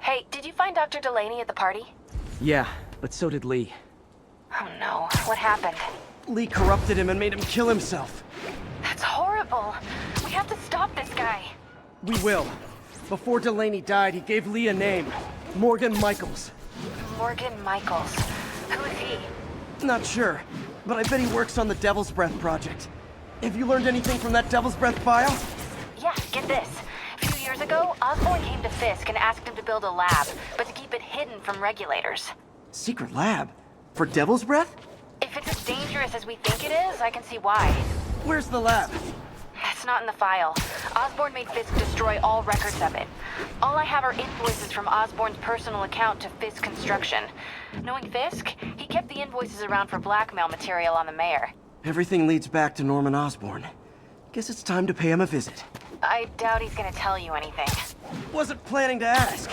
Hey, did you find Dr. Delaney at the party? Yeah, but so did Lee. Oh no, what happened? Lee corrupted him and made him kill himself. That's horrible. We have to stop this guy. We will. Before Delaney died, he gave Lee a name. Morgan Michaels. Morgan Michaels. Who is he? Not sure, but I bet he works on the Devil's Breath project. Have you learned anything from that Devil's Breath file? Yeah, get this. A few years ago, Osborn came to Fisk and asked him to build a lab, but to keep it hidden from regulators. Secret lab? For Devil's Breath? If it's as dangerous as we think it is, I can see why. Where's the lab? That's not in the file. Osborn made Fisk destroy all records of it. All I have are invoices from Osborn's personal account to Fisk Construction. Knowing Fisk, he kept the invoices around for blackmail material on the mayor. Everything leads back to Norman Osborn. Guess it's time to pay him a visit. I doubt he's gonna tell you anything. Wasn't planning to ask.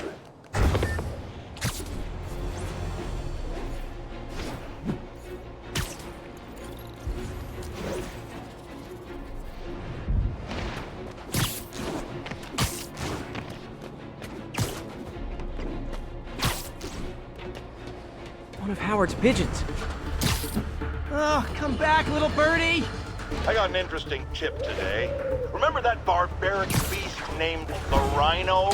One of Howard's pigeons. Oh, come back, little birdie! I got an interesting tip today. Remember that barbaric beast named the Rhino?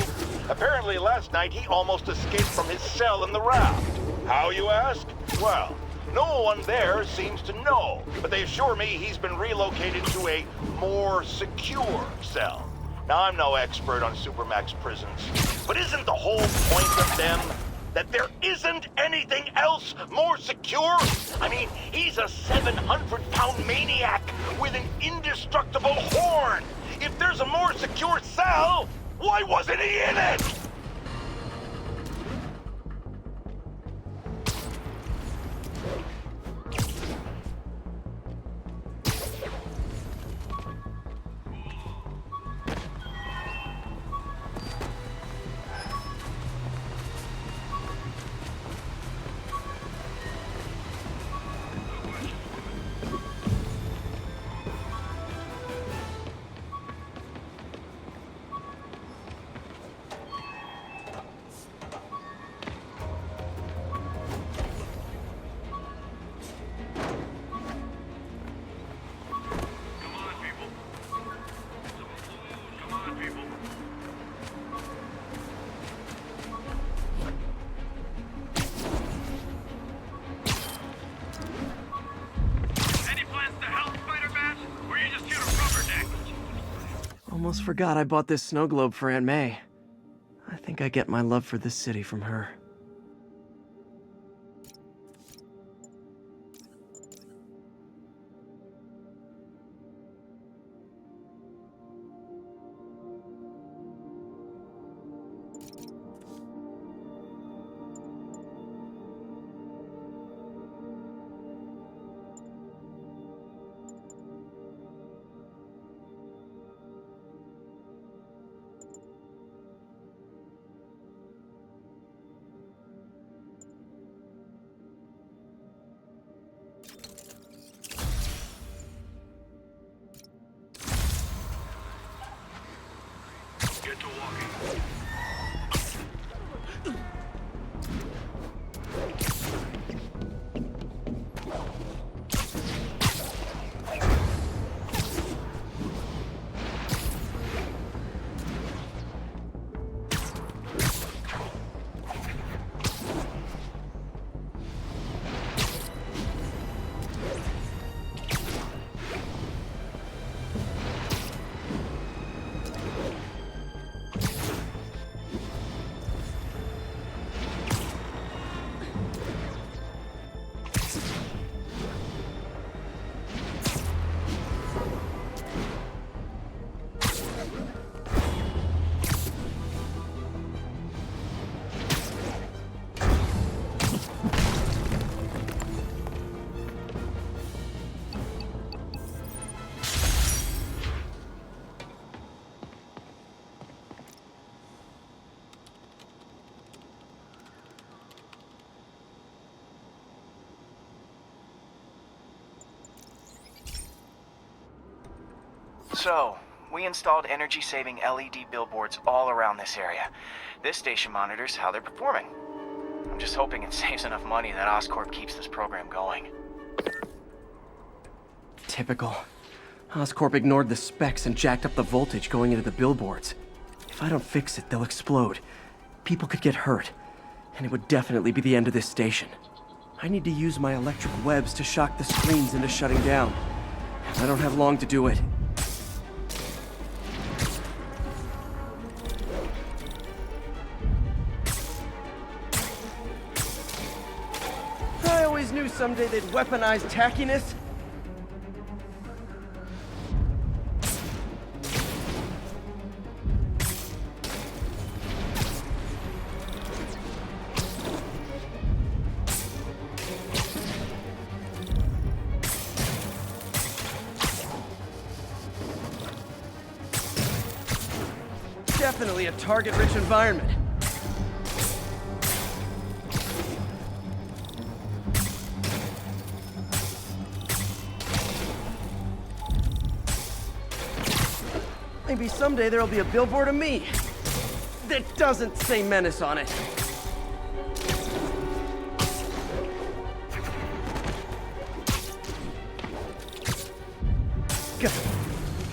Apparently last night he almost escaped from his cell in the raft. How, you ask? Well, no one there seems to know, but they assure me he's been relocated to a more secure cell. Now, I'm no expert on Supermax prisons, but isn't the whole point of them that there isn't anything else more secure? I mean, he's a 700-pound maniac with an indestructible horn. If there's a more secure cell, why wasn't he in it? Almost forgot I bought this snow globe for Aunt May. I think I get my love for this city from her. So, we installed energy-saving LED billboards all around this area. This station monitors how they're performing. I'm just hoping it saves enough money that Oscorp keeps this program going. Typical. Oscorp ignored the specs and jacked up the voltage going into the billboards. If I don't fix it, they'll explode. People could get hurt. And it would definitely be the end of this station. I need to use my electric webs to shock the screens into shutting down. I don't have long to do it. I always knew someday they'd weaponize tackiness. Definitely a target-rich environment. Maybe someday there'll be a billboard of me that doesn't say Menace on it.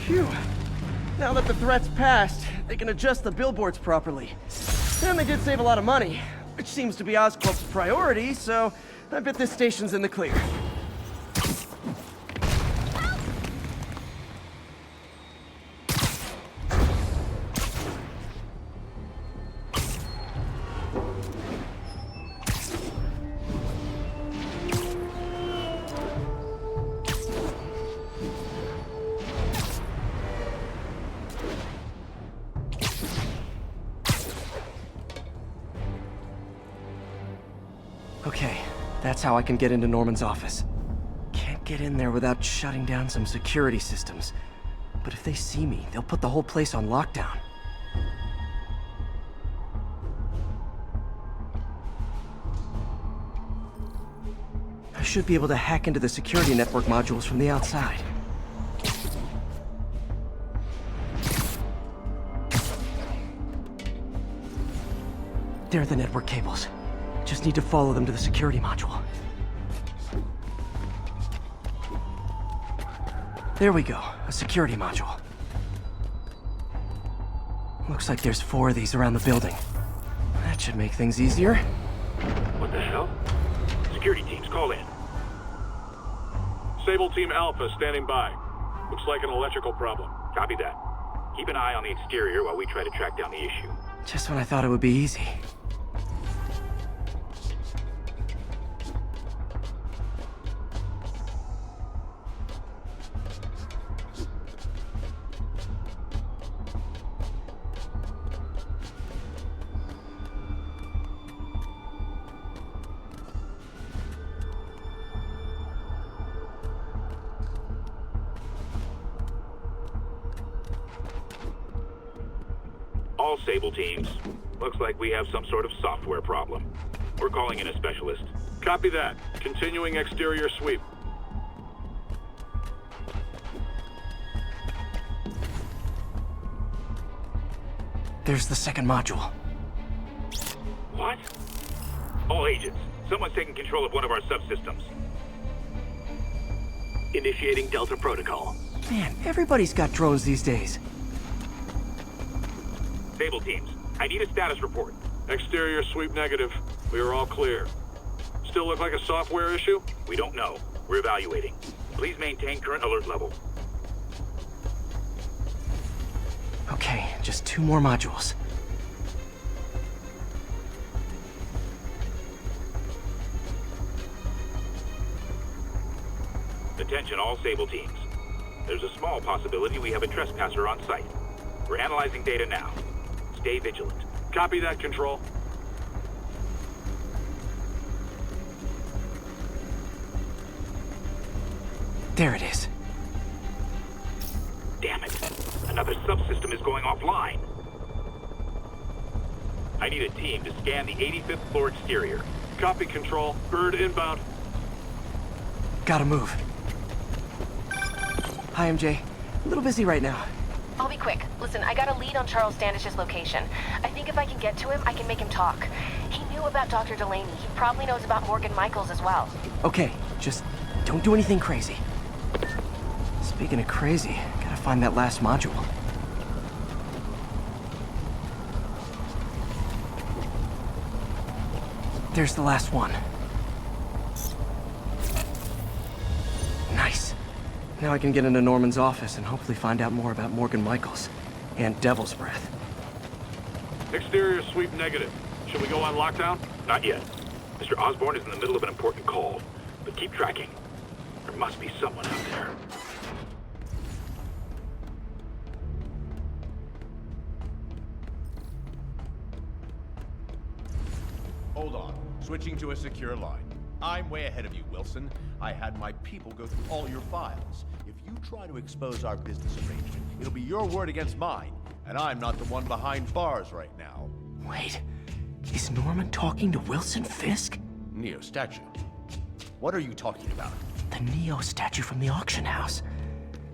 Phew. Now that the threat's passed, they can adjust the billboards properly. And they did save a lot of money, which seems to be Oscorp's priority, so I bet this station's in the clear. Okay, that's how I can get into Norman's office. Can't get in there without shutting down some security systems. But if they see me, they'll put the whole place on lockdown. I should be able to hack into the security network modules from the outside. There are the network cables. Just need to follow them to the security module. There we go, a security module. Looks like there's 4 of these around the building. That should make things easier. What the hell? Security teams, call in. Sable Team Alpha standing by. Looks like an electrical problem. Copy that. Keep an eye on the exterior while we try to track down the issue. Just when I thought it would be easy. All Sable teams. Looks like we have some sort of software problem. We're calling in a specialist. Copy that. Continuing exterior sweep. There's the second module. What? All agents, someone's taking control of one of our subsystems. Initiating Delta Protocol. Man, everybody's got drones these days. Sable teams, I need a status report. Exterior sweep negative. We are all clear. Still look like a software issue? We don't know. We're evaluating. Please maintain current alert level. Okay, just 2 more modules. Attention all Sable teams. There's a small possibility we have a trespasser on site. We're analyzing data now. Stay vigilant. Copy that, Control. There it is. Damn it. Another subsystem is going offline. I need a team to scan the 85th floor exterior. Copy, Control. Bird inbound. Gotta move. Hi, MJ. A little busy right now. I'll be quick. Listen, I got a lead on Charles Standish's location. I think if I can get to him, I can make him talk. He knew about Dr. Delaney. He probably knows about Morgan Michaels as well. Okay, just don't do anything crazy. Speaking of crazy, gotta find that last module. There's the last one. Nice. Now I can get into Norman's office and hopefully find out more about Morgan Michaels and Devil's Breath. Exterior sweep negative. Should we go on lockdown? Not yet. Mr. Osborn is in the middle of an important call, but keep tracking. There must be someone out there. Hold on. Switching to a secure line. I'm way ahead of you, Wilson. I had my people go through all your files. If you try to expose our business arrangement, it'll be your word against mine. And I'm not the one behind bars right now. Wait, is Norman talking to Wilson Fisk? Neo statue. What are you talking about? The Neo statue from the auction house.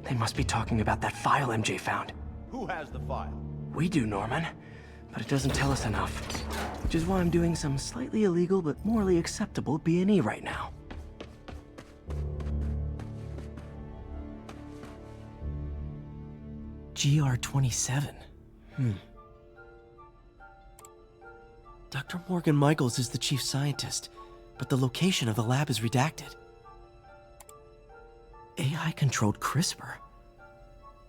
They must be talking about that file MJ found. Who has the file? We do, Norman. But it doesn't tell us enough. Which is why I'm doing some slightly illegal but morally acceptable B&E right now. GR-27. Dr. Morgan Michaels is the chief scientist, but the location of the lab is redacted. AI-controlled CRISPR.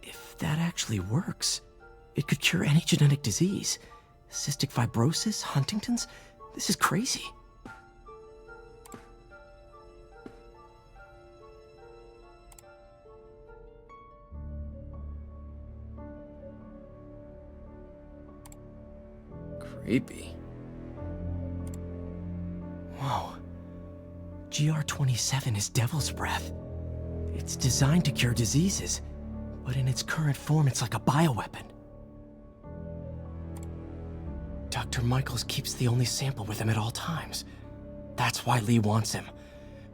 If that actually works, it could cure any genetic disease. Cystic fibrosis, Huntington's? This is crazy. Creepy. Whoa. GR-27 is Devil's Breath. It's designed to cure diseases, but in its current form, it's like a bioweapon. Dr. Michaels keeps the only sample with him at all times. That's why Lee wants him.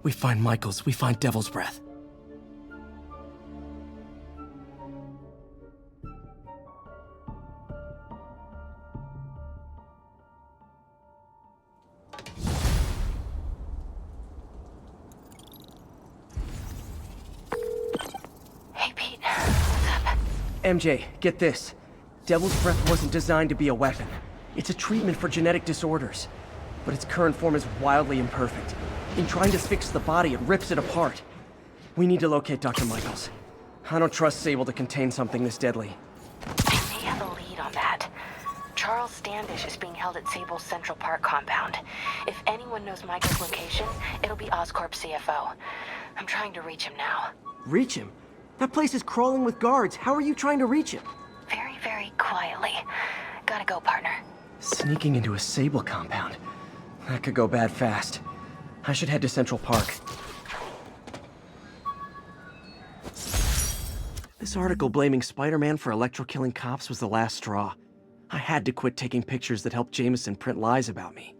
We find Michaels, we find Devil's Breath. Hey, Pete. What's up? MJ, get this. Devil's Breath wasn't designed to be a weapon. It's a treatment for genetic disorders. But its current form is wildly imperfect. In trying to fix the body, it rips it apart. We need to locate Dr. Michaels. I don't trust Sable to contain something this deadly. I may have a lead on that. Charles Standish is being held at Sable's Central Park compound. If anyone knows Michael's location, it'll be Oscorp's CFO. I'm trying to reach him now. Reach him? That place is crawling with guards. How are you trying to reach him? Very, very quietly. Gotta go, partner. Sneaking into a Sable compound. That could go bad fast. I should head to Central Park. This article blaming Spider-Man for electro-killing cops was the last straw. I had to quit taking pictures that helped Jameson print lies about me.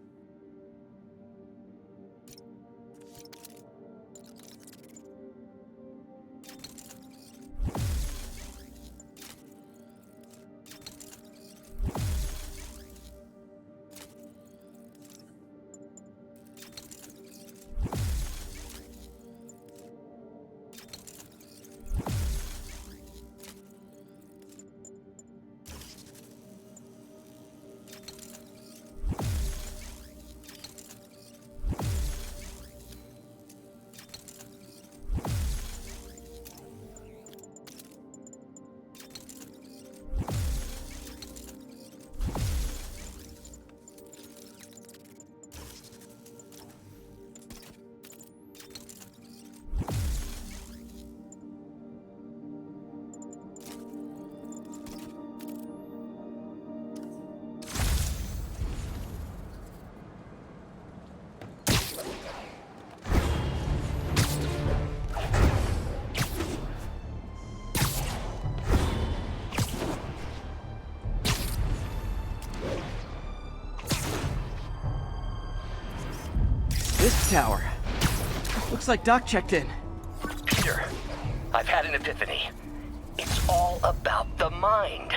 This tower. Looks like Doc checked in. Peter, I've had an epiphany. It's all about the mind.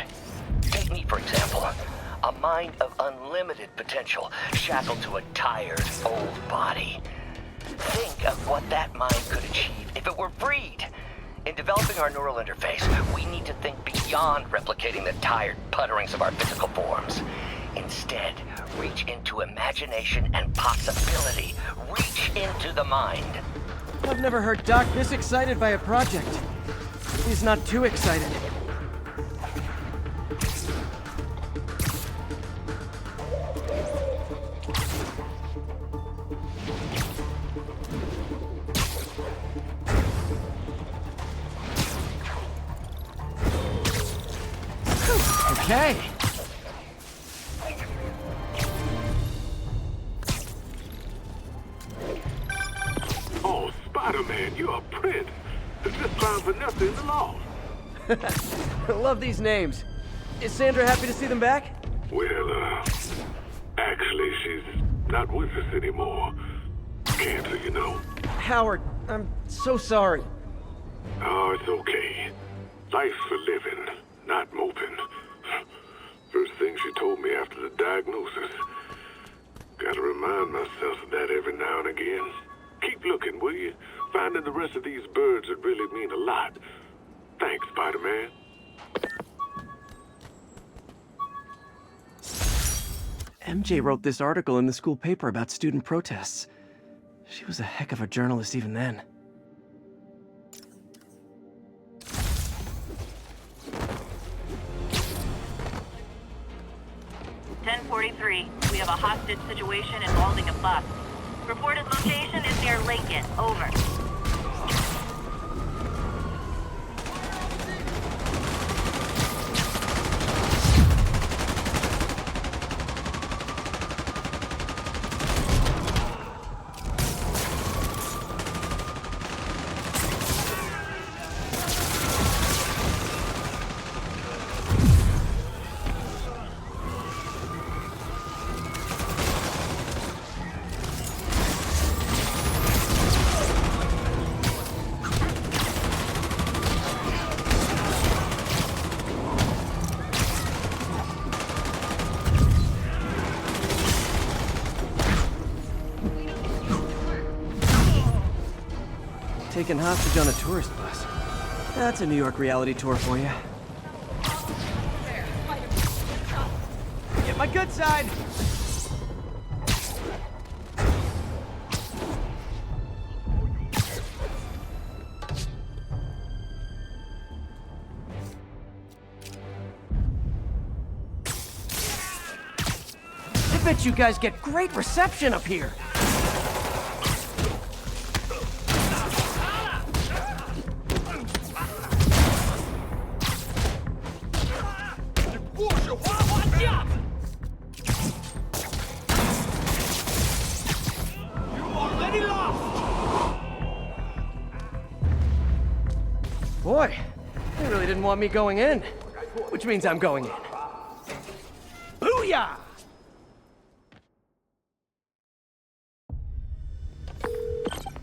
Take me, for example. A mind of unlimited potential, shackled to a tired, old body. Think of what that mind could achieve if it were freed. In developing our neural interface, we need to think beyond replicating the tired putterings of our physical forms. Instead, reach into imagination and possibility. Reach into the mind. I've never heard Doc this excited by a project. He's not too excited. Okay. Oh, Spider-Man, you're a prince. Just found Vanessa in the loft. I love these names. Is Sandra happy to see them back? Well, actually, she's not with us anymore. Cancer, you know. Howard, I'm so sorry. Oh, it's okay. Life's for living, not moping. First thing she told me after the diagnosis. Gotta remind myself of that every now and again. Keep looking, will you? Finding the rest of these birds would really mean a lot. Thanks, Spider-Man. MJ wrote this article in the school paper about student protests. She was a heck of a journalist even then. We have a hostage situation involving a bus. Reported location is near Lincoln. Over. Taken hostage on a tourist bus. That's a New York reality tour for you. Get my good side! I bet you guys get great reception up here. Boy, they really didn't want me going in. Which means I'm going in. Booyah!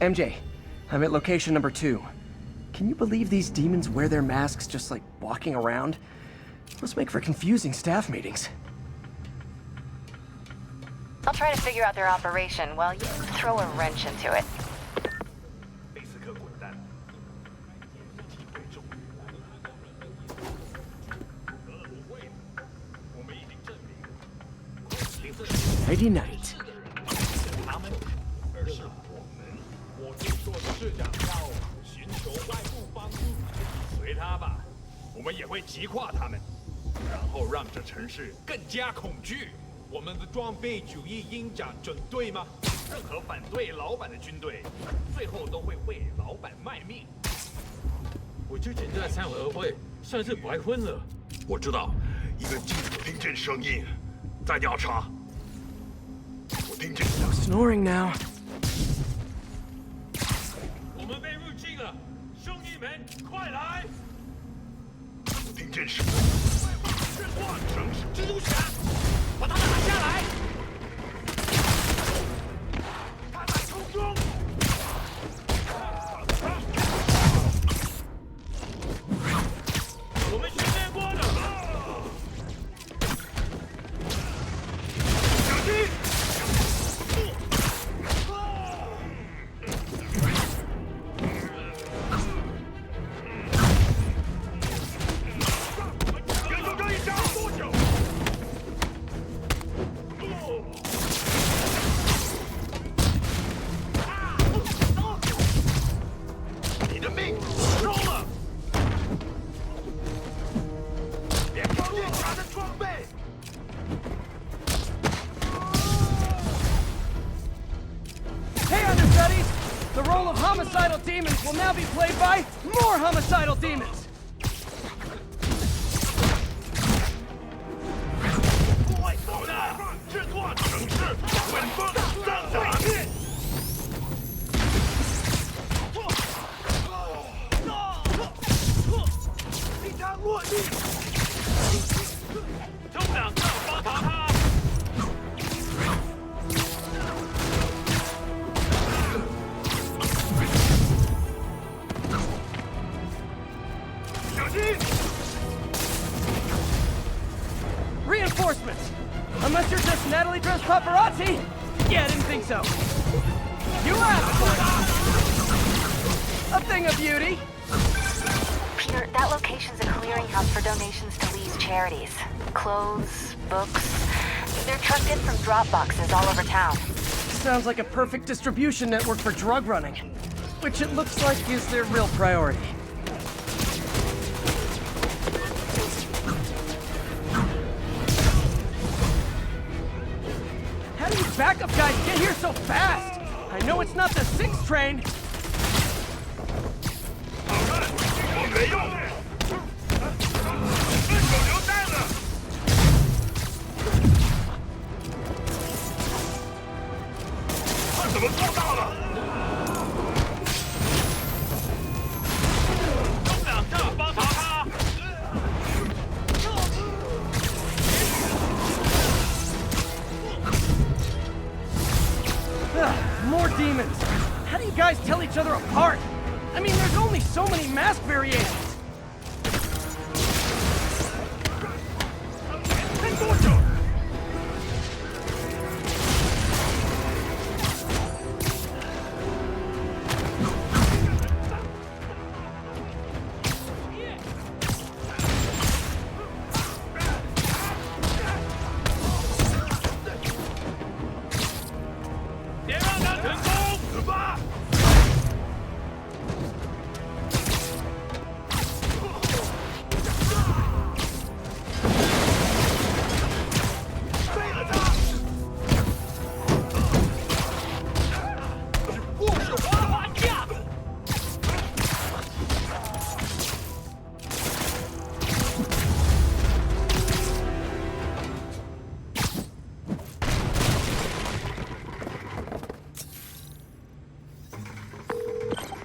MJ, I'm at location number 2. Can you believe these demons wear their masks just like walking around? Must make for confusing staff meetings. I'll try to figure out their operation while you throw a wrench into it. Nighty night. 我听说市长要寻求外部帮助，随他吧。我们也会击垮他们，然后让这城市更加恐惧。我们的装备主义鹰长准对吗？任何反对老板的军队，最后都会为老板卖命。我之前在三合会算是白混了。我知道，一个记者听见声音，在调查。我听见。No snoring now. 我们被入侵了，兄弟们，快来！我听见什么？城市蜘蛛侠，把他打下来！他在空中。homicidal demons will now be played by more homicidal demons! Reinforcements! Unless you're just Natalie dressed paparazzi? Yeah, I didn't think so. You asked for it! A thing of beauty! Peter, that location's a clearinghouse for donations to Lee's charities. Clothes, books. They're trucked in from drop boxes all over town. Sounds like a perfect distribution network for drug running. Which it looks like is their real priority. How do you backup guys get here so fast? I know it's not the 6th train. More demons! How do you guys tell each other apart? I mean, there's only so many mask variations!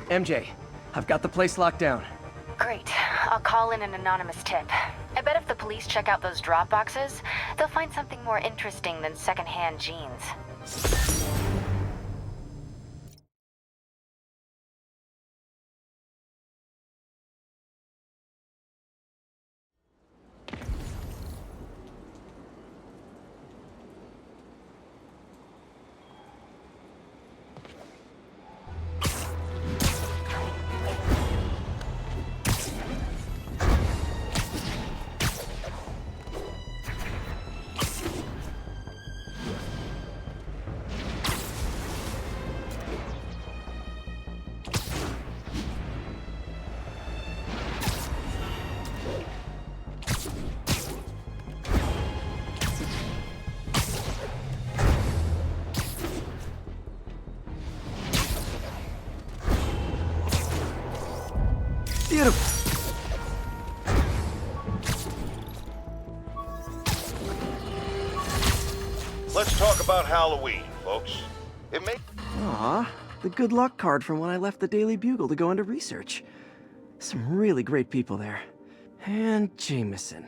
MJ, I've got the place locked down. Great. I'll call in an anonymous tip. I bet if the police check out those drop boxes, they'll find something more interesting than secondhand jeans. Beautiful. Let's talk about Halloween, folks. It may... Aw, the good luck card from when I left the Daily Bugle to go into research. Some really great people there. And Jameson.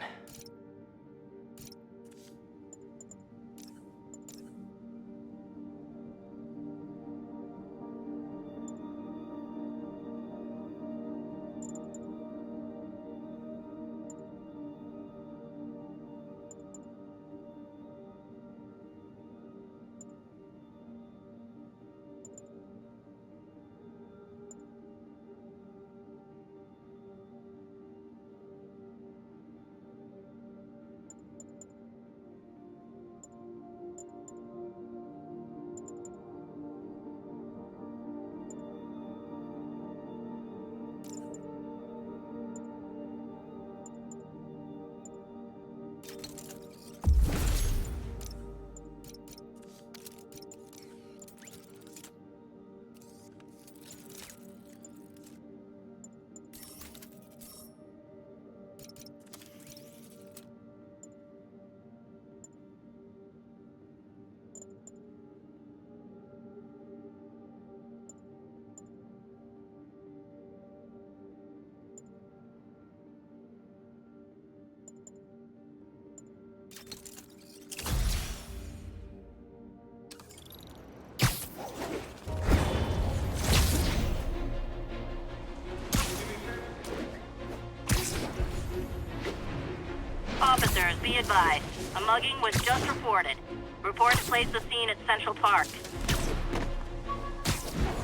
Be advised, a mugging was just reported. Reports place the scene at Central Park.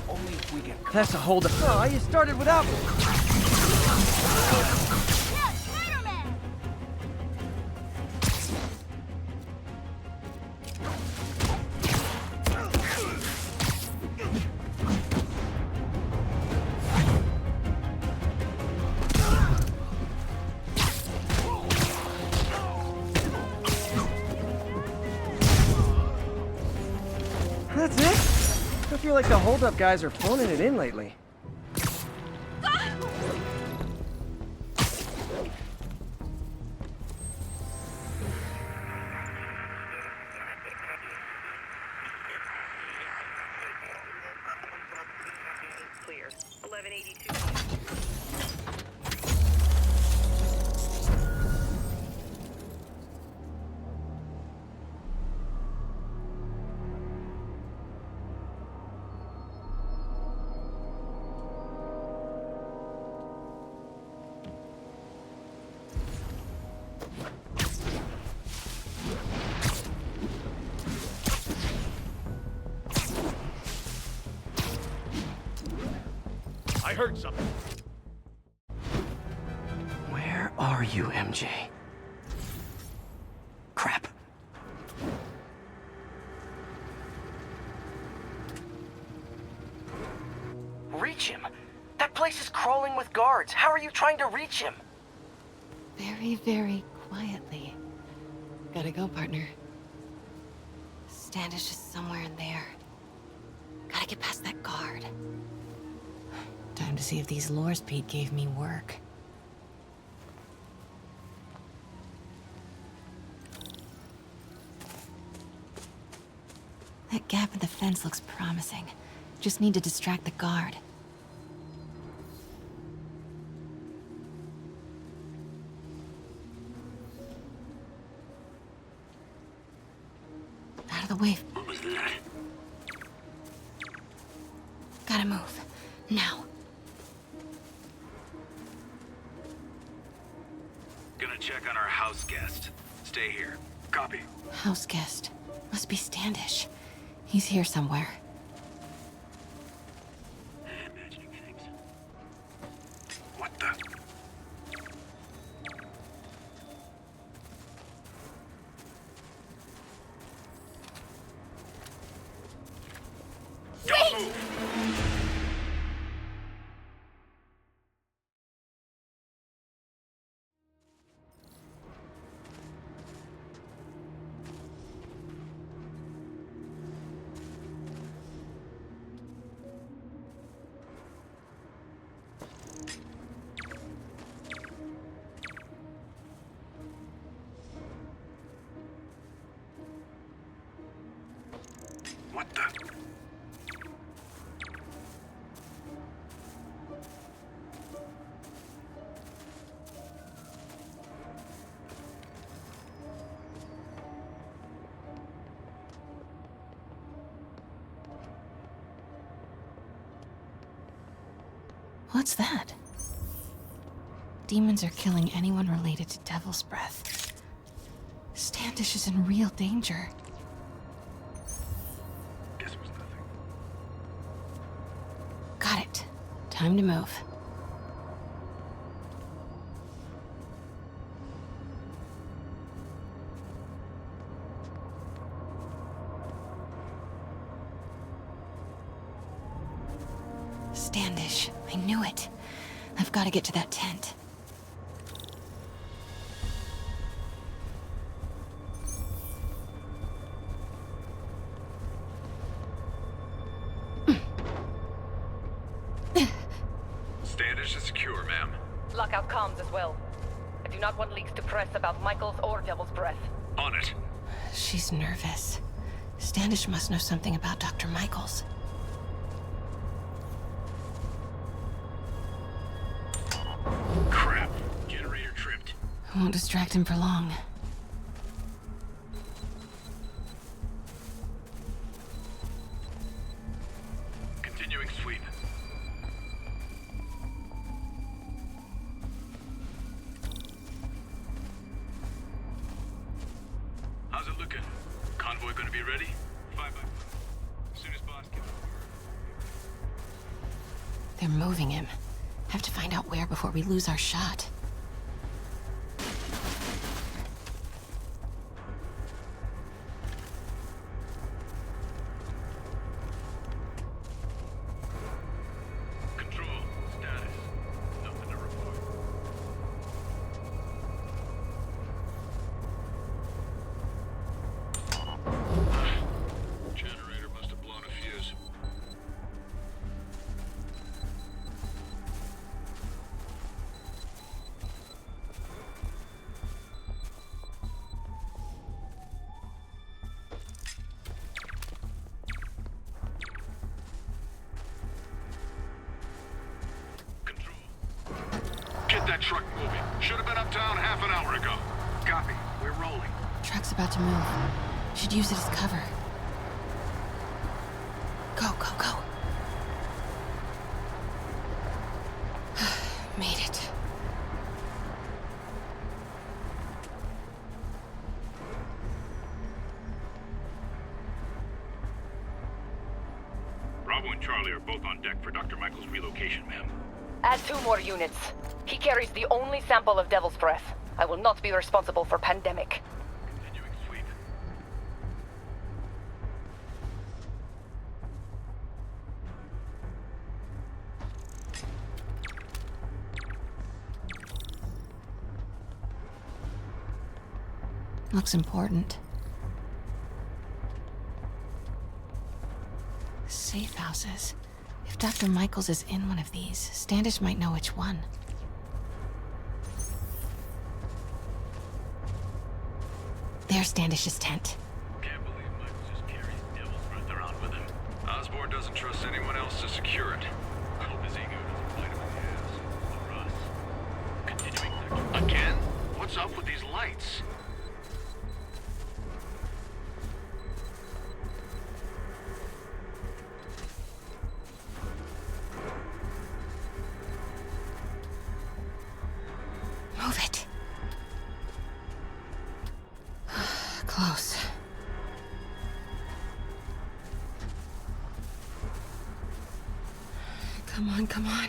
Only if we get... That's a holdup. Oh, you started without me. That's it? I feel like the holdup guys are phoning it in lately. Clear. 1182. I heard something. Where are you, MJ? Crap. Reach him? That place is crawling with guards. How are you trying to reach him? Very, very quietly. Gotta go, partner. Standish is somewhere in there. Gotta get past that guard. Time to see if these lures Pete gave me work. That gap in the fence looks promising. Just need to distract the guard. Out of the way. What was that? Gotta move. Now. Gonna check on our house guest. Stay here. Copy. House guest. Must be Standish. He's here somewhere. Imagining things. What the? Don't move! What the? What's that? Demons are killing anyone related to Devil's Breath. Standish is in real danger. Guess it was nothing. Got it. Time to move. Standish. I knew it. I've got to get to that tent. Standish is secure, ma'am. Lockout comms as well. I do not want leaks to press about Michael's or Devil's Breath. On it. She's nervous. Standish must know something about Dr. Michaels. Crap. Generator tripped. I won't distract him for long. Continuing sweep. be ready? 5 by 5. As soon as boss gets They're moving him. Have to find out where before we lose our shot. Control. Status. Nothing to report. Generator must have blown a fuse. Control. Get that truck moving. Should have been uptown half an hour ago. Copy. We're rolling. Truck's about to move. Should use it as cover. Go, go, go. Made it. Bravo and Charlie are both on deck for Dr. Michael's relocation, ma'am. Add 2 more units. He carries the only sample of Devil's Breath. I will not be responsible for pandemic. Continuing sweep. Looks important. Safe houses. If Dr. Michaels is in one of these, Standish might know which one. There's Standish's tent. Can't believe Michael just carries Devil's Breath around with him. Osborn doesn't trust anyone else to secure it. I hope his ego doesn't bite him in the ass. Or us. Continuing sector. Again? What's up with these lights? Move it. Close. Come on, come on.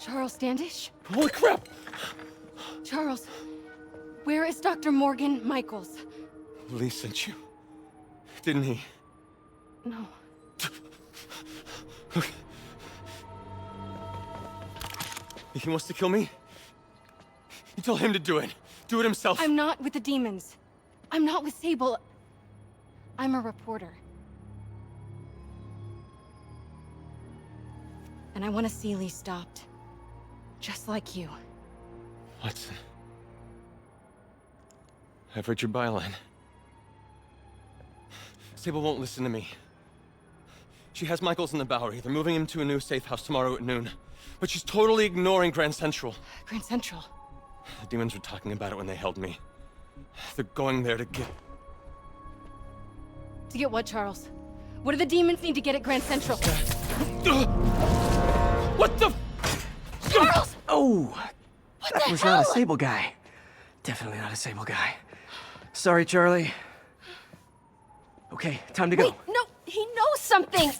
Charles Standish? Holy crap! Charles, where is Dr. Morgan Michaels? Lee sent you. Didn't he? No. If he wants to kill me, you tell him to do it. Do it himself. I'm not with the demons. I'm not with Sable. I'm a reporter. And I want to see Lee stopped. Just like you. Watson. I've read your byline. Sable won't listen to me. She has Michaels in the Bowery. They're moving him to a new safe house tomorrow at noon. But she's totally ignoring Grand Central. Grand Central? The demons were talking about it when they held me. They're going there to get... To get what, Charles? What do the demons need to get at Grand Central? What the... Charles! Oh! What That the was hell? not a Sable guy. Definitely not a Sable guy. Sorry, Charlie. Okay, time to go. Wait, no! He knows something!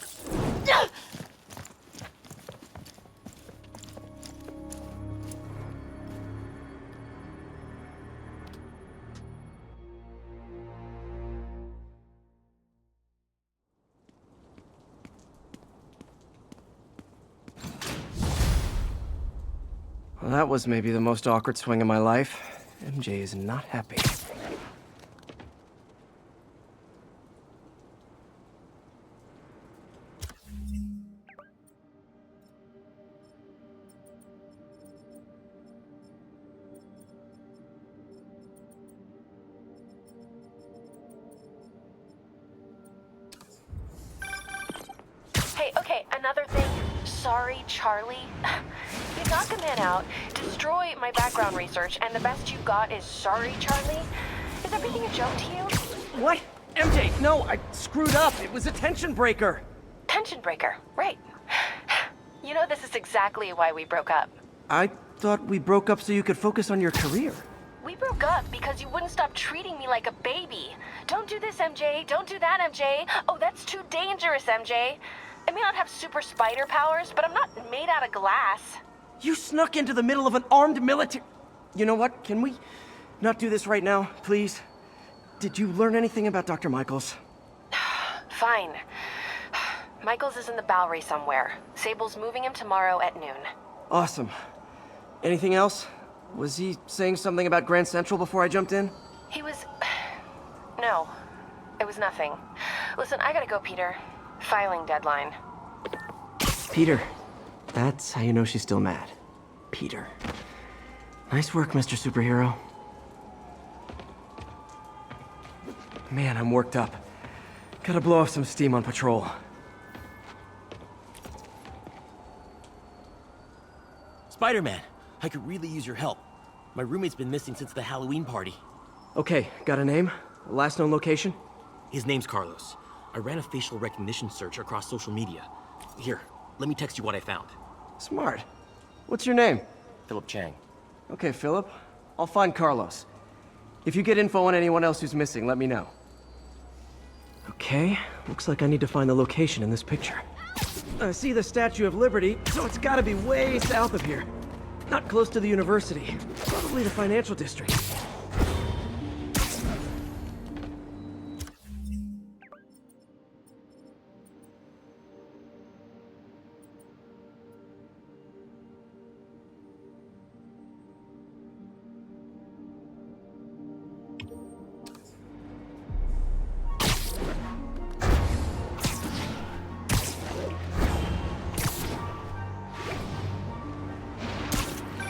Well, that was maybe the most awkward swing of my life. MJ is not happy. Okay, another thing. Sorry, Charlie. You knock a man out, destroy my background research, and the best you got is sorry, Charlie? Is everything a joke to you? What? MJ, no, I screwed up. It was a tension breaker. Tension breaker, right. You know, this is exactly why we broke up. I thought we broke up so you could focus on your career. We broke up because you wouldn't stop treating me like a baby. Don't do this, MJ. Don't do that, MJ. Oh, that's too dangerous, MJ. I may not have super spider powers, but I'm not made out of glass. You snuck into the middle of an armed military... You know what? Can we not do this right now, please? Did you learn anything about Dr. Michaels? Fine. Michaels is in the Bowery somewhere. Sable's moving him tomorrow at noon. Awesome. Anything else? Was he saying something about Grand Central before I jumped in? He was... No. It was nothing. Listen, I gotta go, Peter. Filing deadline. Peter. That's how you know she's still mad. Peter. Nice work, Mr. Superhero. Man, I'm worked up. Gotta blow off some steam on patrol. Spider-Man, I could really use your help. My roommate's been missing since the Halloween party. Okay, got a name? Last known location? His name's Carlos. I ran a facial recognition search across social media. Here, let me text you what I found. Smart. What's your name? Philip Chang. Okay, Philip. I'll find Carlos. If you get info on anyone else who's missing, let me know. Okay, looks like I need to find the location in this picture. I see the Statue of Liberty, so it's gotta be way south of here. Not close to the university. Probably the financial district.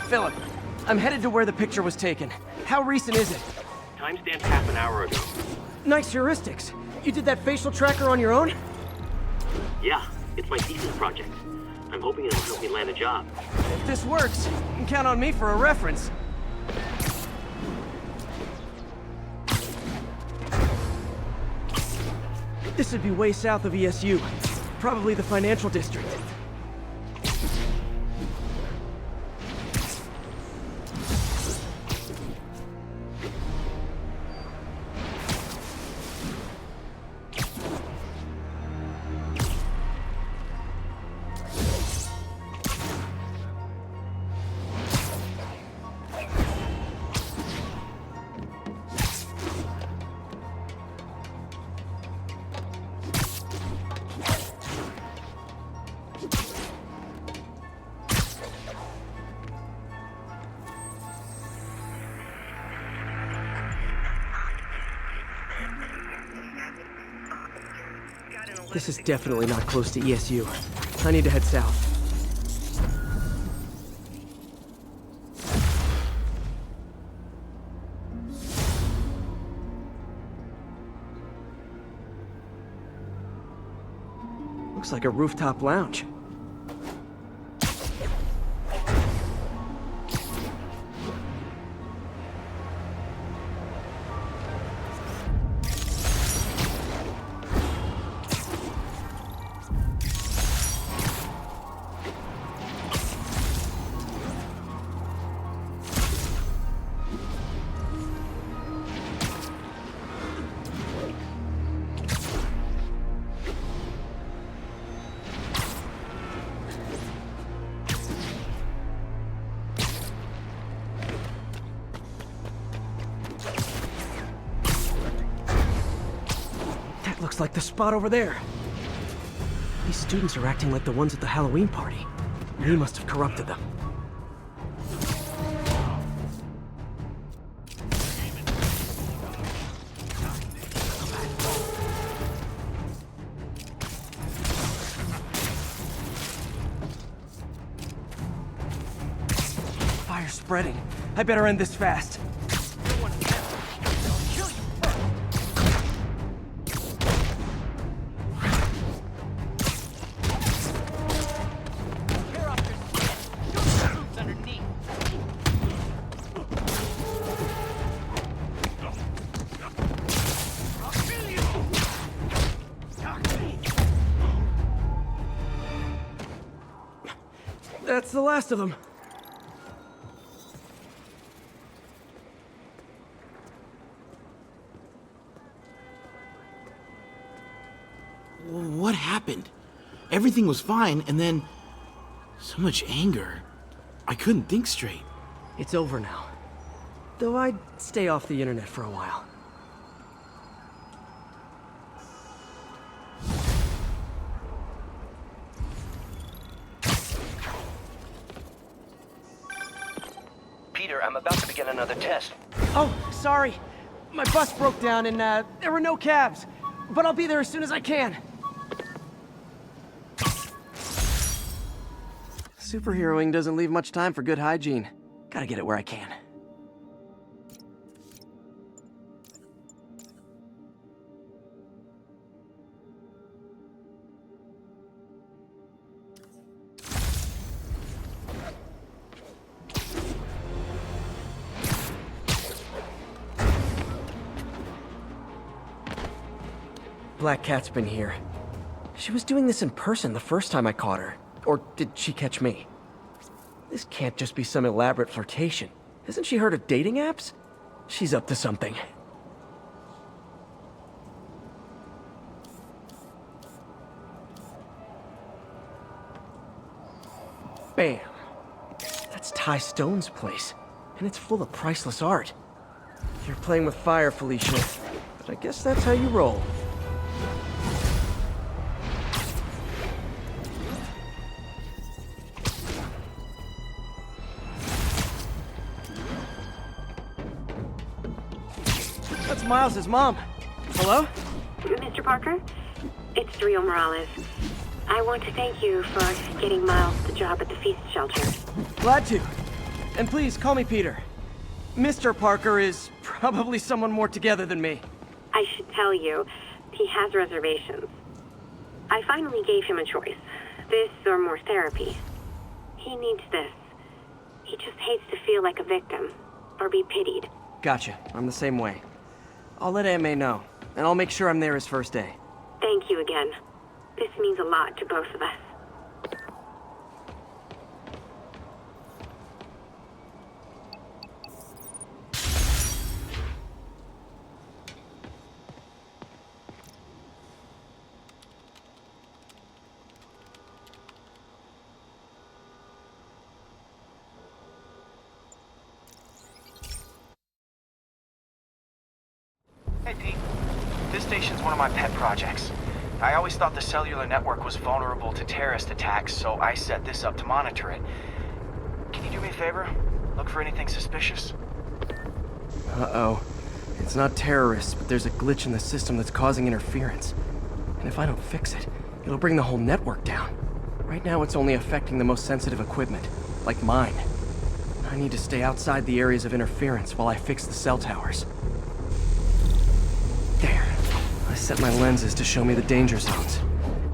Philip, I'm headed to where the picture was taken. How recent is it? Timestamp's half an hour ago. Nice heuristics. You did that facial tracker on your own? Yeah, it's my thesis project. I'm hoping it'll help me land a job. If this works, you can count on me for a reference. This would be way south of ESU. Probably the financial district. This is definitely not close to ESU. I need to head south. Looks like a rooftop lounge. Looks like the spot over there. These students are acting like the ones at the Halloween party. He must have corrupted them. Fire's spreading. I better end this fast. That's the last of them. What happened? Everything was fine, and then... so much anger. I couldn't think straight. It's over now. Though I'd stay off the internet for a while. Peter, I'm about to begin another test. Oh, sorry. My bus broke down and there were no cabs. But I'll be there as soon as I can. Superheroing doesn't leave much time for good hygiene. Gotta get it where I can. Black Cat's been here. She was doing this in person the first time I caught her. Or did she catch me? This can't just be some elaborate flirtation. Hasn't she heard of dating apps? She's up to something. Bam. That's Ty Stone's place. And it's full of priceless art. You're playing with fire, Felicia. But I guess that's how you roll. That's Miles' mom. Hello? Mr. Parker? It's Rio Morales. I want to thank you for getting Miles the job at the feast shelter. Glad to. And please, call me Peter. Mr. Parker is probably someone more together than me. I should tell you, he has reservations. I finally gave him a choice. This or more therapy. He needs this. He just hates to feel like a victim, or be pitied. Gotcha. I'm the same way. I'll let Aunt May know, and I'll make sure I'm there his first day. Thank you again. This means a lot to both of us. Hey, Pete. This station's one of my pet projects. I always thought the cellular network was vulnerable to terrorist attacks, so I set this up to monitor it. Can you do me a favor? Look for anything suspicious? Uh-oh. It's not terrorists, but there's a glitch in the system that's causing interference. And if I don't fix it, it'll bring the whole network down. Right now, it's only affecting the most sensitive equipment, like mine. I need to stay outside the areas of interference while I fix the cell towers. There. I set my lenses to show me the danger zones.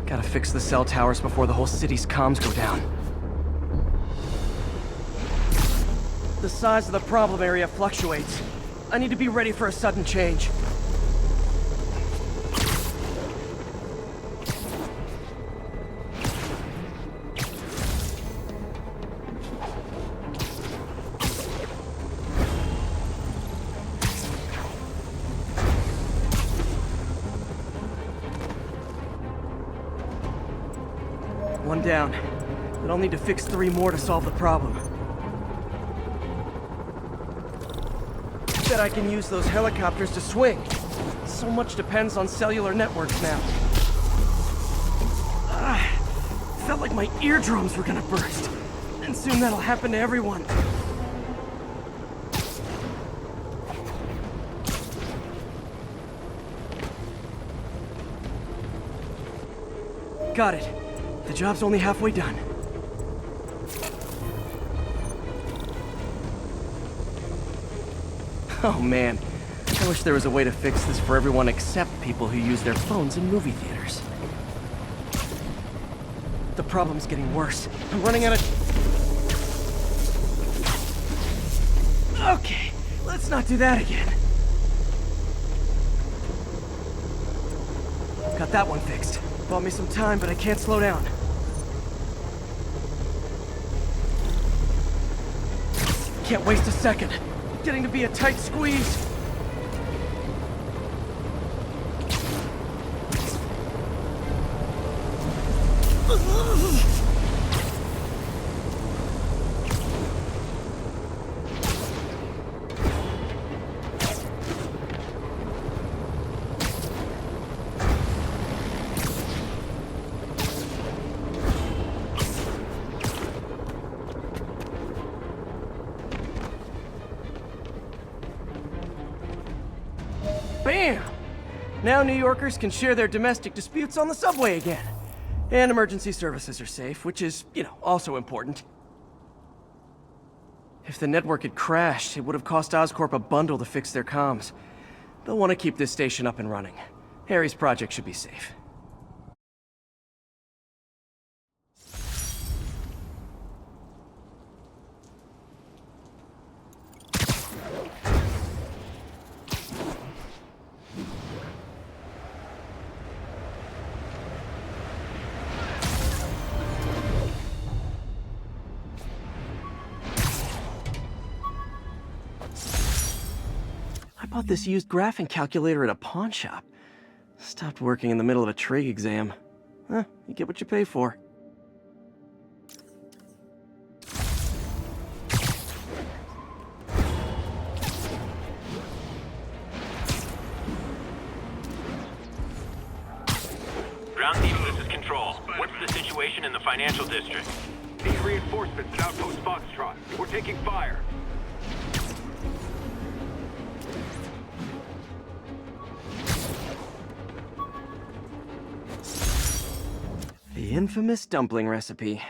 Gotta fix the cell towers before the whole city's comms go down. The size of the problem area fluctuates. I need to be ready for a sudden change. One down, but I'll need to fix 3 more to solve the problem. Bet I can use those helicopters to swing. So much depends on cellular networks now. Felt like my eardrums were gonna burst. And soon that'll happen to everyone. Got it. The job's only halfway done. Oh man, I wish there was a way to fix this for everyone except people who use their phones in movie theaters. The problem's getting worse. I'm running out of... Okay, let's not do that again. Got that one fixed. Bought me some time, but I can't slow down. Can't waste a second. Getting to be a tight squeeze. Bam! Now New Yorkers can share their domestic disputes on the subway again. And emergency services are safe, which is, also important. If the network had crashed, it would have cost Oscorp a bundle to fix their comms. They'll want to keep this station up and running. Harry's project should be safe. I bought this used graphing calculator at a pawn shop. Stopped working in the middle of a trig exam. You get what you pay for. Ground team, this is Control. What's the situation in the financial district? Need reinforcements at Outpost Foxtrot. We're taking fire. The infamous dumpling recipe.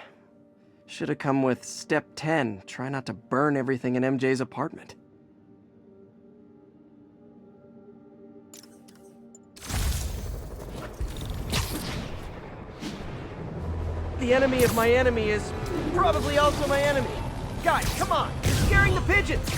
Should have come with step 10. Try not to burn everything in MJ's apartment. The enemy of my enemy is probably also my enemy. Guys, come on! You're scaring the pigeons!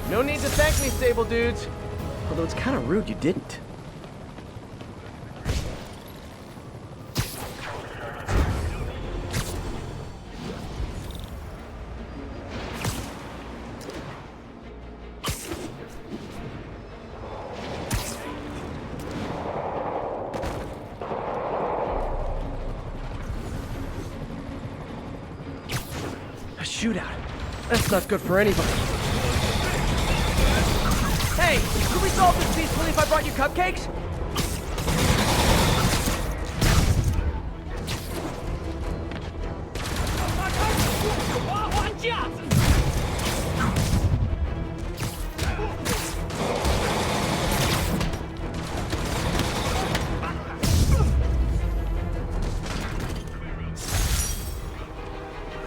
No need to thank me, Sable dudes. Although it's kind of rude you didn't. A shootout. That's not good for anybody. Hey, could we solve this peacefully if I brought you cupcakes?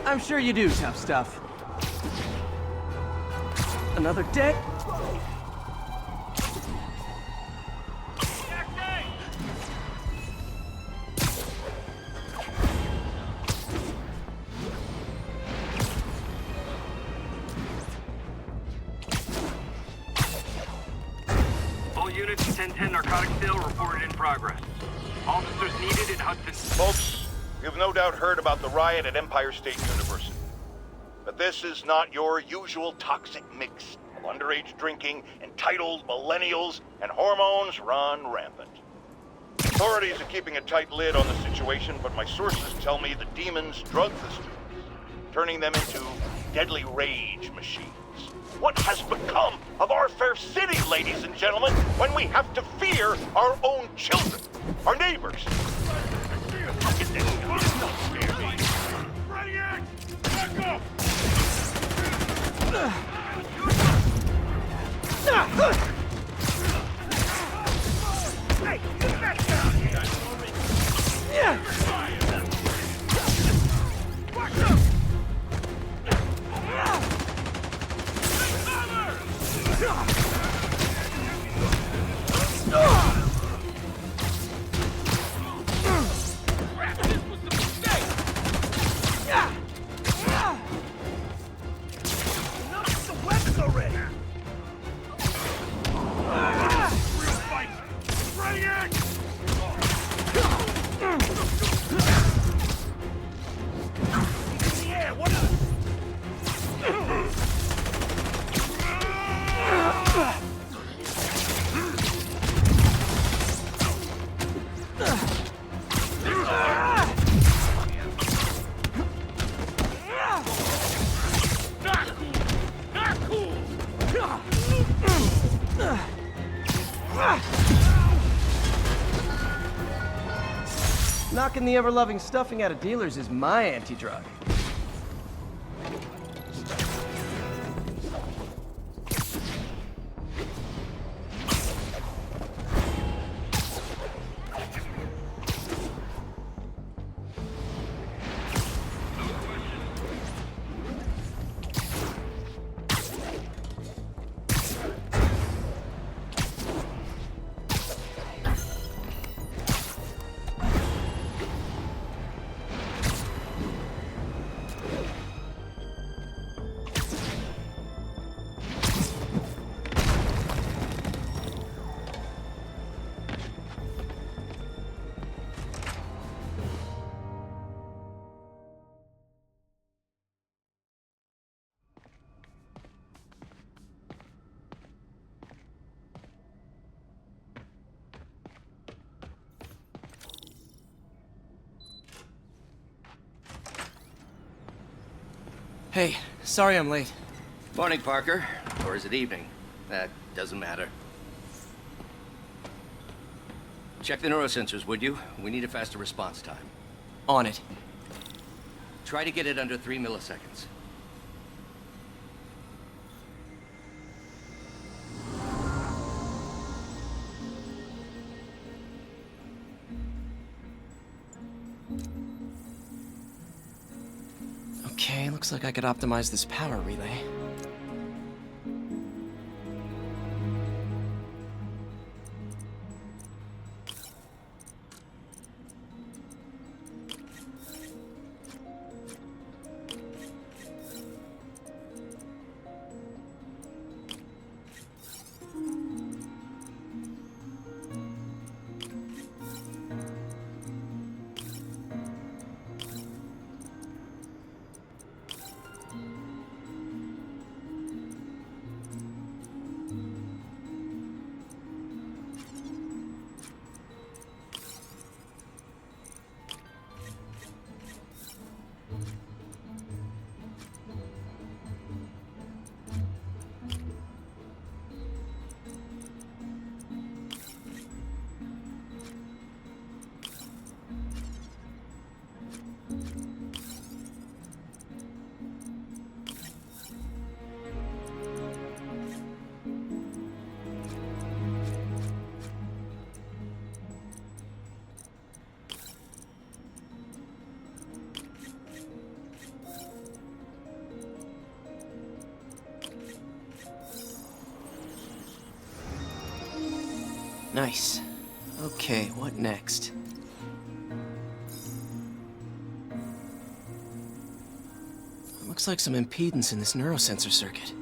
I'm sure you do, tough stuff. Another dead? All units 1010 narcotic sale reported in progress. Officers needed in Hudson. Folks, you've no doubt heard about the riot at Empire State University. But this is not your usual toxic mix of underage drinking, entitled millennials, and hormones run rampant. Authorities are keeping a tight lid on the situation, but my sources tell me the demons drug the students, turning them into deadly rage machines. What has become of our fair city, ladies and gentlemen, when we have to fear our own children, our neighbors? Look at this. Back up! knocking the ever-loving stuffing out of dealers is my anti-drug. Hey, sorry I'm late. Morning, Parker. Or is it evening? That doesn't matter. Check the neurosensors, would you? We need a faster response time. On it. Try to get it under 3 milliseconds. Okay, looks like I could optimize this power relay. Nice. Okay, what next? Looks like some impedance in this neurosensor circuit.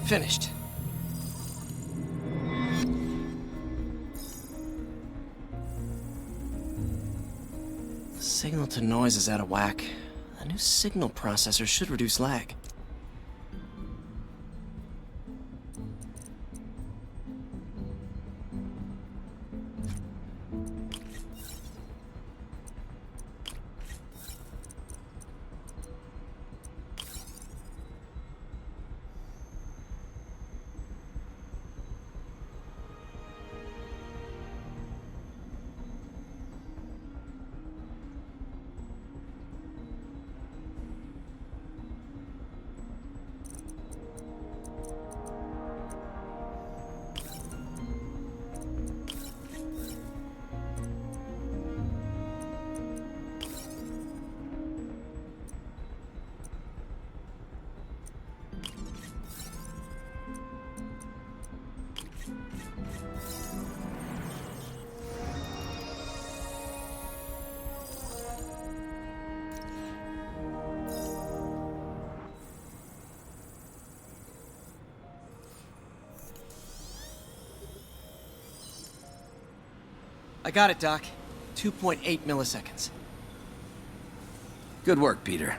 Finished. Signal to noise is out of whack. A new signal processor should reduce lag. I got it, Doc. 2.8 milliseconds. Good work, Peter.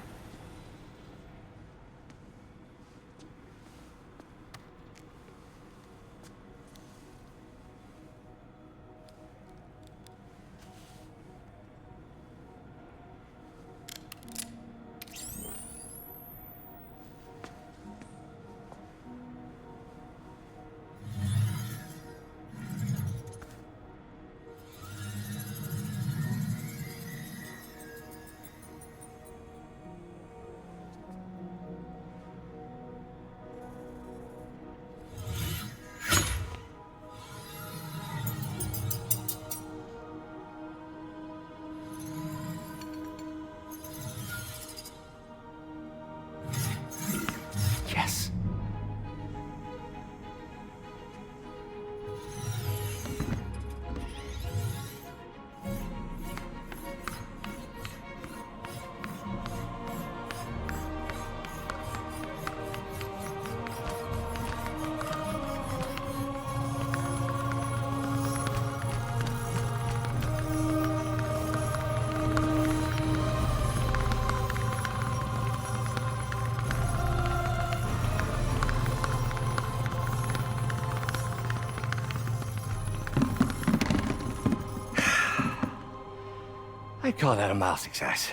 Yes. I'd call that a mild success.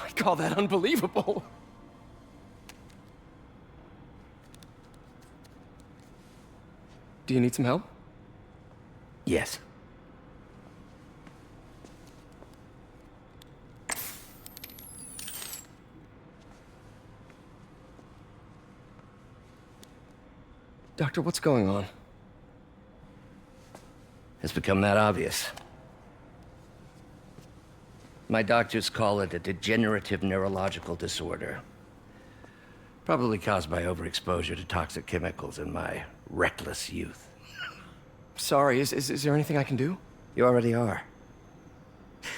I call that unbelievable. Do you need some help? Yes. Doctor, what's going on? It's become that obvious. My doctors call it a degenerative neurological disorder. Probably caused by overexposure to toxic chemicals in my reckless youth. Sorry, is there anything I can do? You already are.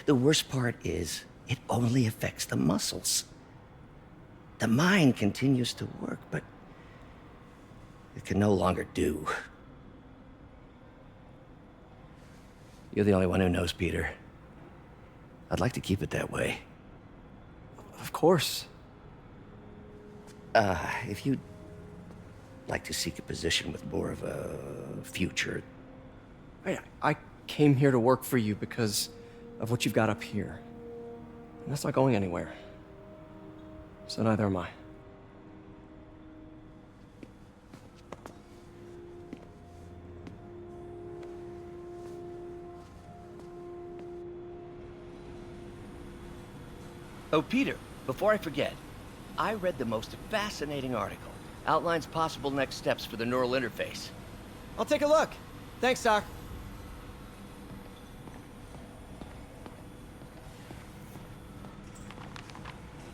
The worst part is, it only affects the muscles. The mind continues to work, but it can no longer do. You're the only one who knows, Peter. I'd like to keep it that way. Of course. If you'd like to seek a position with more of a future. I came here to work for you because of what you've got up here. And that's not going anywhere. So neither am I. Oh, Peter, before I forget, I read the most fascinating article. Outlines possible next steps for the neural interface. I'll take a look. Thanks, Doc.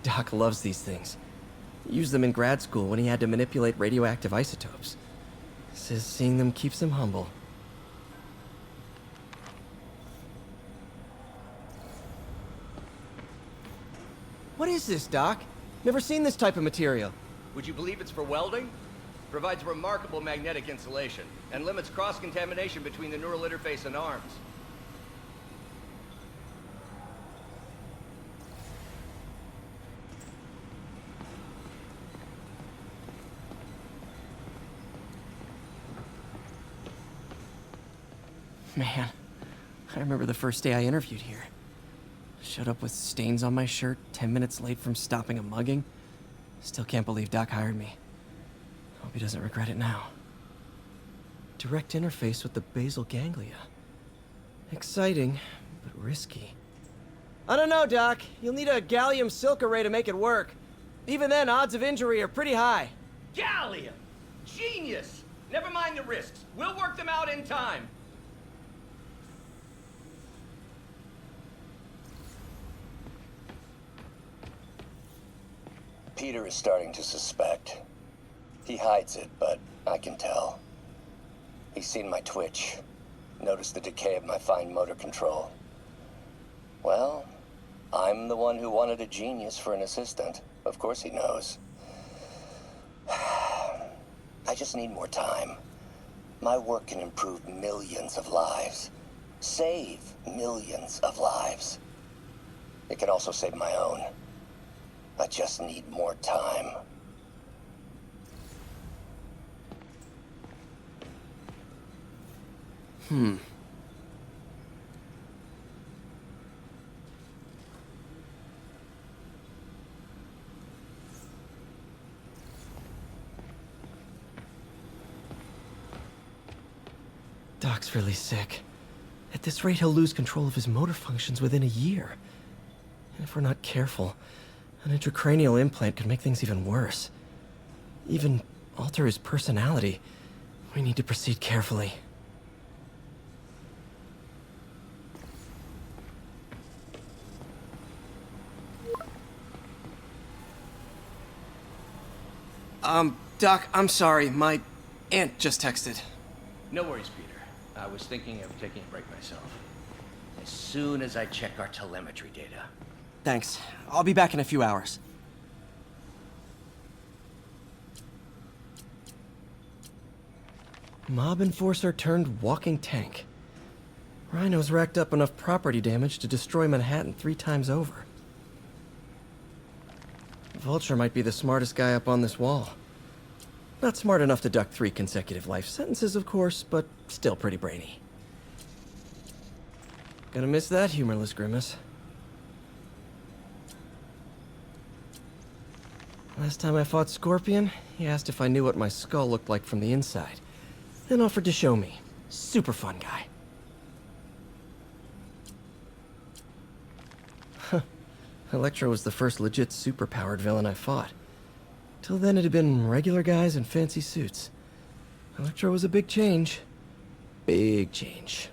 Doc loves these things. He used them in grad school when he had to manipulate radioactive isotopes. Says seeing them keeps him humble. What is this, Doc? Never seen this type of material. Would you believe it's for welding? Provides remarkable magnetic insulation and limits cross-contamination between the neural interface and arms. Man, I remember the first day I interviewed here. Showed up with stains on my shirt, 10 minutes late from stopping a mugging. Still can't believe Doc hired me. Hope he doesn't regret it now. Direct interface with the basal ganglia. Exciting, but risky. I don't know, Doc. You'll need a gallium silk array to make it work. Even then, odds of injury are pretty high. Gallium! Genius! Never mind the risks. We'll work them out in time. Peter is starting to suspect. He hides it, but I can tell. He's seen my twitch, noticed the decay of my fine motor control. Well, I'm the one who wanted a genius for an assistant. Of course he knows. I just need more time. My work can improve millions of lives. Save millions of lives. It can also save my own. I just need more time. Doc's really sick. At this rate, he'll lose control of his motor functions within a year. And if we're not careful, an intracranial implant could make things even worse. Even alter his personality. We need to proceed carefully. Doc, I'm sorry. My aunt just texted. No worries, Peter. I was thinking of taking a break myself. As soon as I check our telemetry data. Thanks. I'll be back in a few hours. Mob enforcer turned walking tank. Rhino's racked up enough property damage to destroy Manhattan 3 times over. Vulture might be the smartest guy up on this wall. Not smart enough to duck 3 consecutive life sentences, of course, but still pretty brainy. Gonna miss that humorless grimace. Last time I fought Scorpion, he asked if I knew what my skull looked like from the inside, then offered to show me. Super fun guy. Electro was the first legit superpowered villain I fought. Till then it had been regular guys in fancy suits. Electro was a big change. Big change.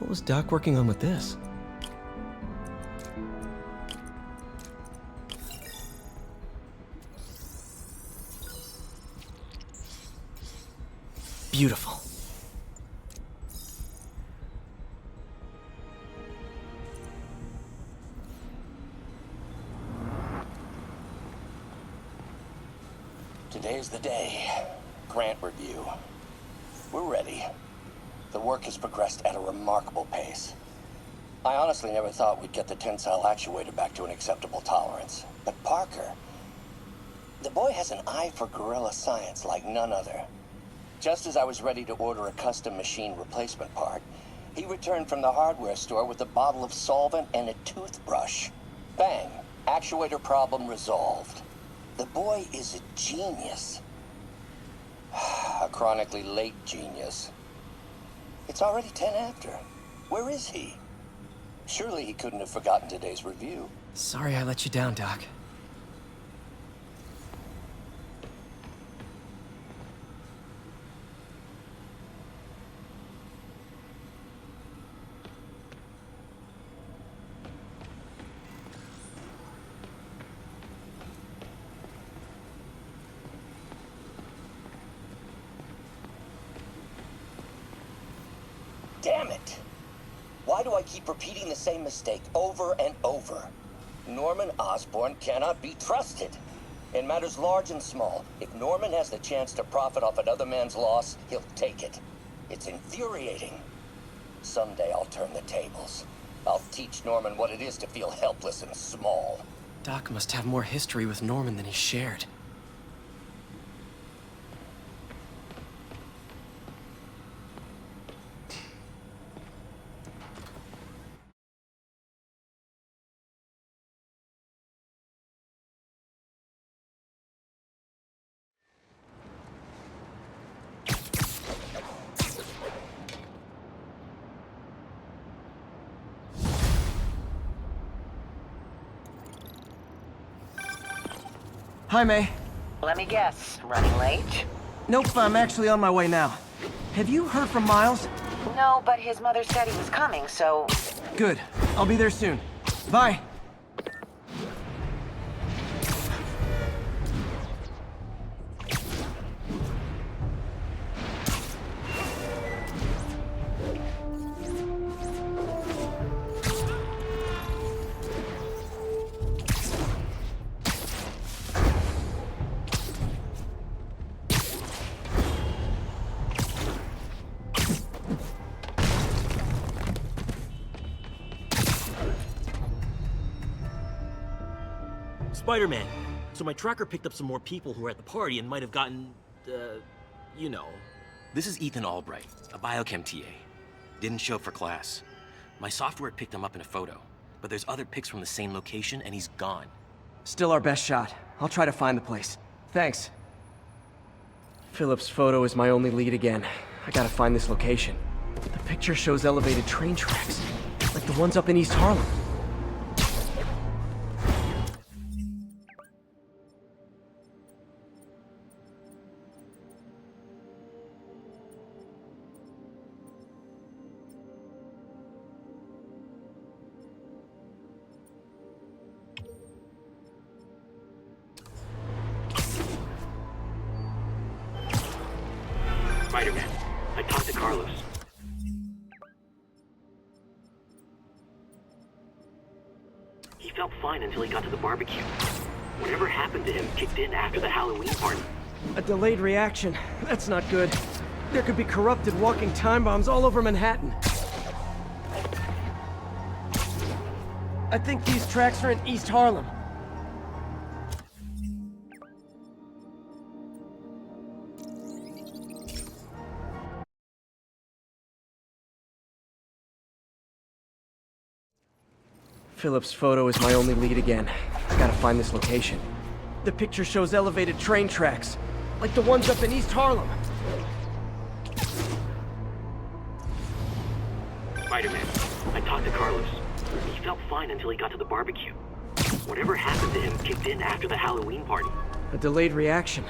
What was Doc working on with this? Beautiful. Today's the day. Grant review. We're ready. The work has progressed at a remarkable pace. I honestly never thought we'd get the tensile actuator back to an acceptable tolerance. But Parker, the boy has an eye for guerrilla science like none other. Just as I was ready to order a custom machine replacement part, he returned from the hardware store with a bottle of solvent and a toothbrush. Bang! Actuator problem resolved. The boy is a genius. A chronically late genius. It's already 10 after. Where is he? Surely he couldn't have forgotten today's review. Sorry I let you down, Doc. Damn it! Why do I keep repeating the same mistake over and over? Norman Osborn cannot be trusted. In matters large and small, if Norman has the chance to profit off another man's loss, he'll take it. It's infuriating. Someday I'll turn the tables. I'll teach Norman what it is to feel helpless and small. Doc must have more history with Norman than he shared. Hi, May. Let me guess. Running late? Nope, I'm actually on my way now. Have you heard from Miles? No, but his mother said he was coming, so... Good. I'll be there soon. Bye. Spider-Man. So my tracker picked up some more people who were at the party and might have gotten, you know. This is Ethan Albright, a biochem TA. Didn't show up for class. My software picked him up in a photo, but there's other pics from the same location and he's gone. Still our best shot. I'll try to find the place. Thanks. Philip's photo is my only lead again. I gotta find this location. The picture shows elevated train tracks, like the ones up in East Harlem. Spider-Man, I talked to Carlos. He felt fine until he got to the barbecue. Whatever happened to him kicked in after the Halloween party. A delayed reaction. That's not good. There could be corrupted walking time bombs all over Manhattan. I think these tracks are in East Harlem. Philip's photo is my only lead again. I gotta find this location. The picture shows elevated train tracks, like the ones up in East Harlem. Spider-Man, I talked to Carlos. He felt fine until he got to the barbecue. Whatever happened to him kicked in after the Halloween party. A delayed reaction.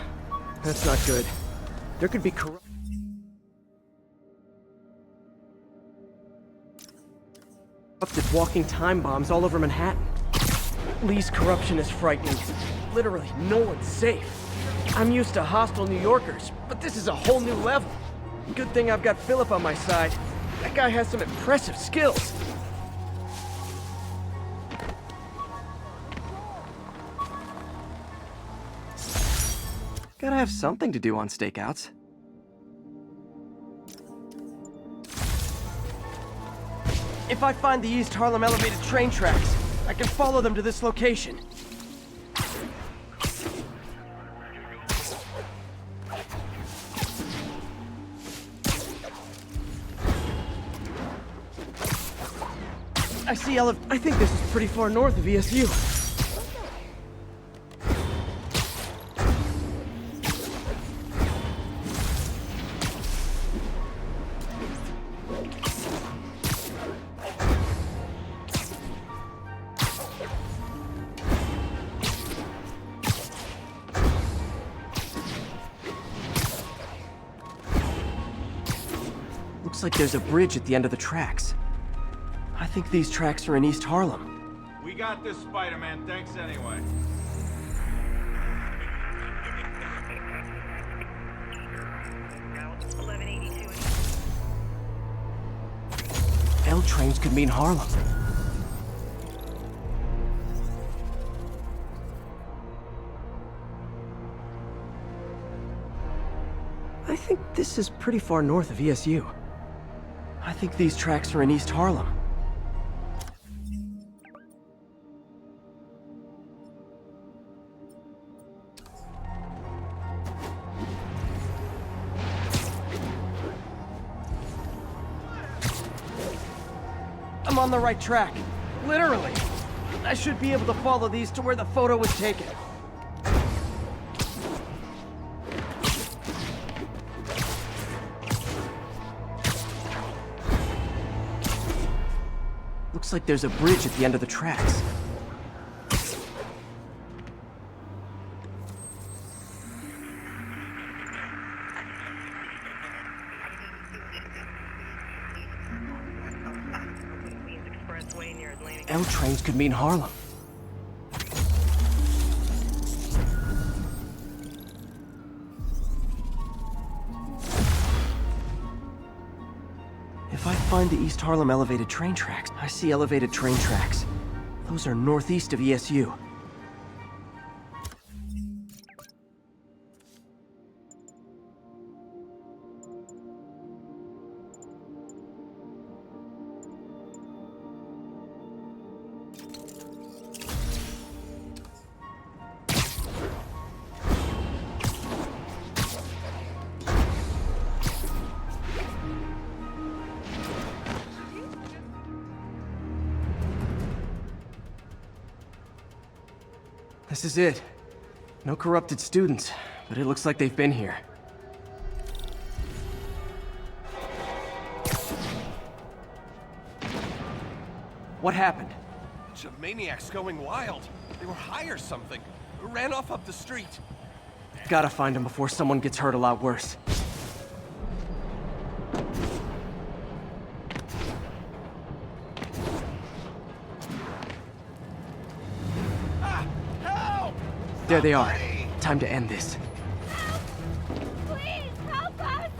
That's not good. There could be corrupted walking time bombs all over Manhattan. Lee's corruption is frightening. Literally, no one's safe. I'm used to hostile New Yorkers, but this is a whole new level. Good thing I've got Philip on my side. That guy has some impressive skills. Gotta have something to do on stakeouts. If I find the East Harlem elevated train tracks, I can follow them to this location. I think this is pretty far north of ESU. Looks like there's a bridge at the end of the tracks. I think these tracks are in East Harlem. We got this, Spider-Man. Thanks anyway. L trains could mean Harlem. I think this is pretty far north of ESU. I think these tracks are in East Harlem. I'm on the right track. Literally. I should be able to follow these to where the photo was taken. Looks like there's a bridge at the end of the tracks. L trains could mean Harlem. If I find the East Harlem elevated train tracks, I see elevated train tracks. Those are northeast of ESU. This is it. No corrupted students, but it looks like they've been here. What happened? Bunch of maniacs going wild. They were high or something. Ran off up the street. Gotta find them before someone gets hurt a lot worse. There they are. Time to end this. Please, help us!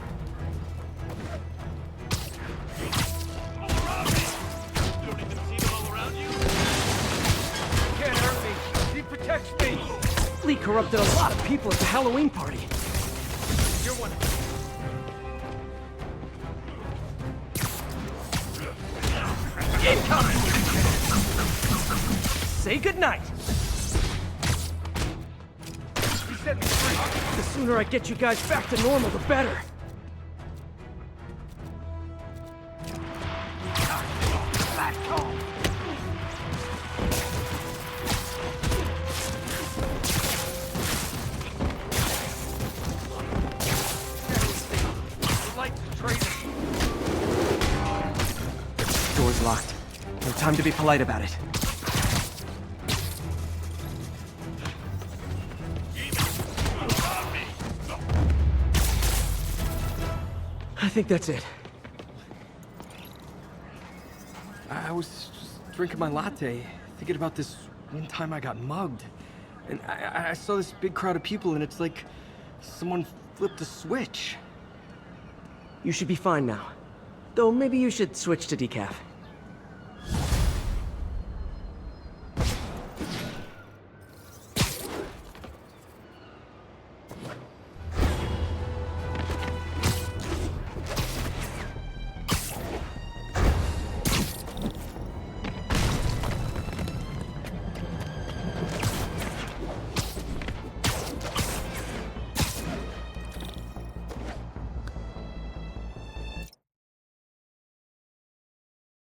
Don't even see them all around you? Can't hurt me. He protects me. Lee corrupted a lot of people at the Halloween party. You're one. Incoming! Say goodnight! The sooner I get you guys back to normal, the better. Door's locked. No time to be polite about it. I think that's it. I was just drinking my latte, thinking about this one time I got mugged. And I saw this big crowd of people, and it's like someone flipped a switch. You should be fine now. Though maybe you should switch to decaf.